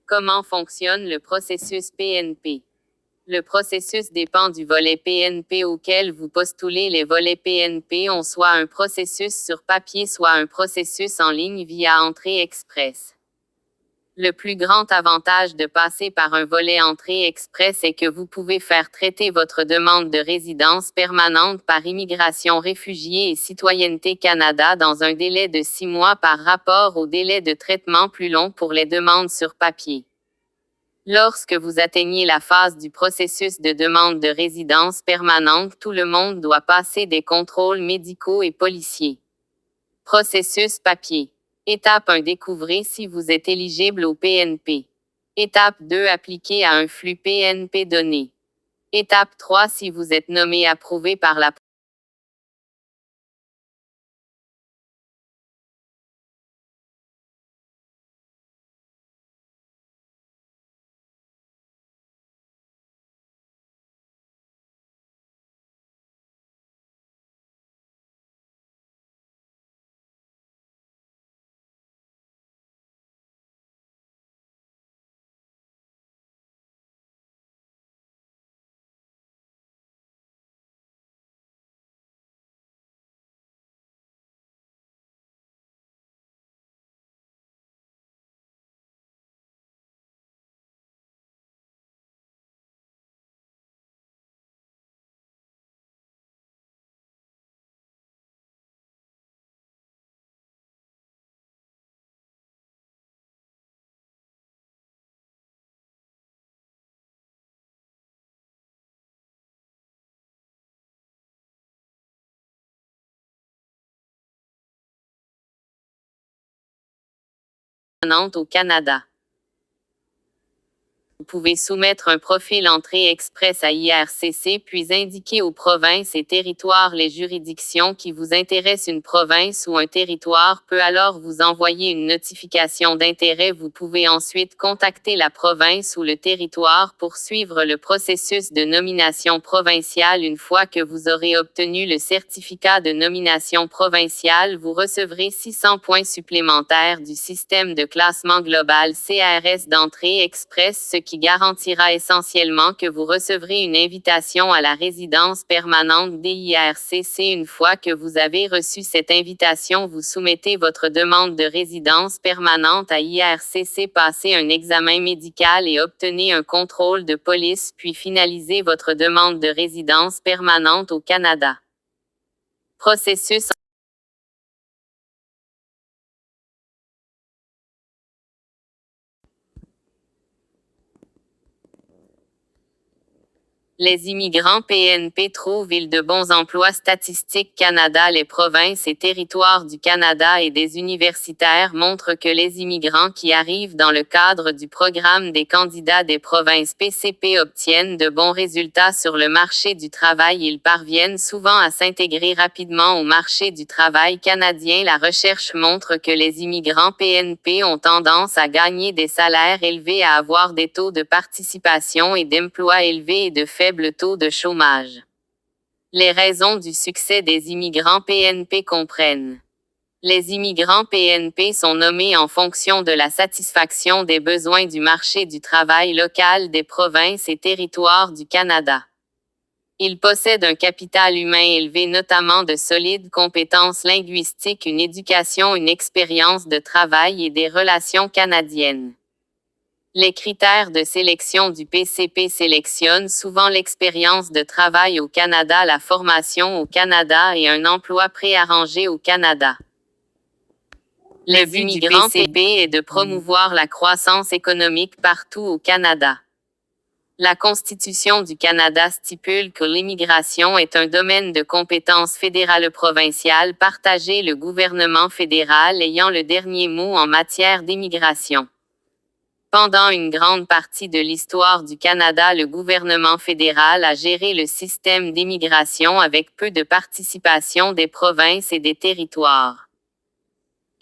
Comment fonctionne le processus PNP? Le processus dépend du volet PNP auquel vous postulez. Les volets PNP ont soit un processus sur papier, soit un processus en ligne via Entrée Express. Le plus grand avantage de passer par un volet Entrée Express est que vous pouvez faire traiter votre demande de résidence permanente par Immigration, Réfugiés et Citoyenneté Canada dans un délai de 6 mois par rapport au délai de traitement plus long pour les demandes sur papier. Lorsque vous atteignez la phase du processus de demande de résidence permanente, tout le monde doit passer des contrôles médicaux et policiers. Processus papier. Étape 1. Découvrez si vous êtes éligible au PNP. Étape 2. Appliquez à un flux PNP donné. Étape 3. Si vous êtes nommé approuvé par la permanente au Canada. Vous pouvez soumettre un profil Entrée Express à IRCC puis indiquer aux provinces et territoires les juridictions qui vous intéressent. Une province ou un territoire peut alors vous envoyer une notification d'intérêt. Vous pouvez ensuite contacter la province ou le territoire pour suivre le processus de nomination provinciale. Une fois que vous aurez obtenu le certificat de nomination provinciale, vous recevrez 600 points supplémentaires du système de classement global CRS d'Entrée Express, ce qui garantira essentiellement que vous recevrez une invitation à la résidence permanente d'IRCC. Une fois que vous avez reçu cette invitation, vous soumettez votre demande de résidence permanente à IRCC, passez un examen médical et obtenez un contrôle de police, puis finalisez votre demande de résidence permanente au Canada. Processus. Les immigrants PNP trouvent-ils de bons emplois? Statistique Canada. Les provinces et territoires du Canada et des universitaires montrent que les immigrants qui arrivent dans le cadre du programme des candidats des provinces PCP obtiennent de bons résultats sur le marché du travail. Ils parviennent souvent à s'intégrer rapidement au marché du travail canadien. La recherche montre que les immigrants PNP ont tendance à gagner des salaires élevés, à avoir des taux de participation et d'emploi élevés et de faibles taux de chômage. Les raisons du succès des immigrants PNP comprennent. Les immigrants PNP sont nommés en fonction de la satisfaction des besoins du marché du travail local des provinces et territoires du Canada. Ils possèdent un capital humain élevé, notamment de solides compétences linguistiques, une éducation, une expérience de travail et des relations canadiennes. Les critères de sélection du PCP sélectionnent souvent l'expérience de travail au Canada, la formation au Canada et un emploi préarrangé au Canada. Le but du PCP est de promouvoir la croissance économique partout au Canada. La Constitution du Canada stipule que l'immigration est un domaine de compétence fédérale-provinciale partagé, le gouvernement fédéral ayant le dernier mot en matière d'immigration. Pendant une grande partie de l'histoire du Canada, le gouvernement fédéral a géré le système d'immigration avec peu de participation des provinces et des territoires.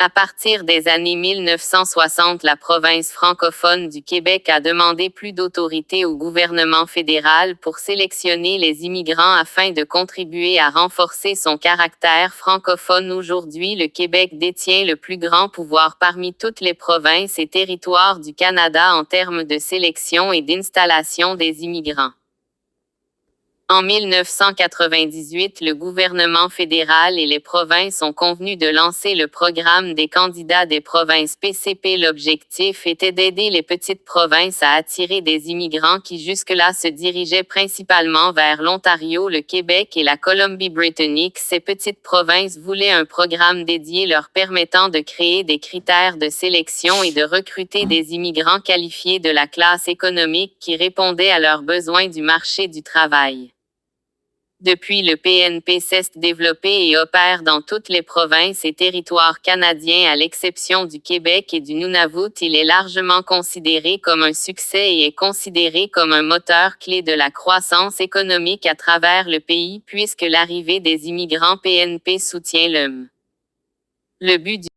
À partir des années 1960, la province francophone du Québec a demandé plus d'autorité au gouvernement fédéral pour sélectionner les immigrants afin de contribuer à renforcer son caractère francophone. Aujourd'hui, le Québec détient le plus grand pouvoir parmi toutes les provinces et territoires du Canada en termes de sélection et d'installation des immigrants. En 1998, le gouvernement fédéral et les provinces ont convenu de lancer le programme des candidats des provinces PCP. L'objectif était d'aider les petites provinces à attirer des immigrants qui jusque-là se dirigeaient principalement vers l'Ontario, le Québec et la Colombie-Britannique. Ces petites provinces voulaient un programme dédié leur permettant de créer des critères de sélection et de recruter des immigrants qualifiés de la classe économique qui répondaient à leurs besoins du marché du travail. Depuis, le PNP s'est développé et opère dans toutes les provinces et territoires canadiens à l'exception du Québec et du Nunavut. Il est largement considéré comme un succès et est considéré comme un moteur clé de la croissance économique à travers le pays puisque l'arrivée des immigrants PNP soutient le but du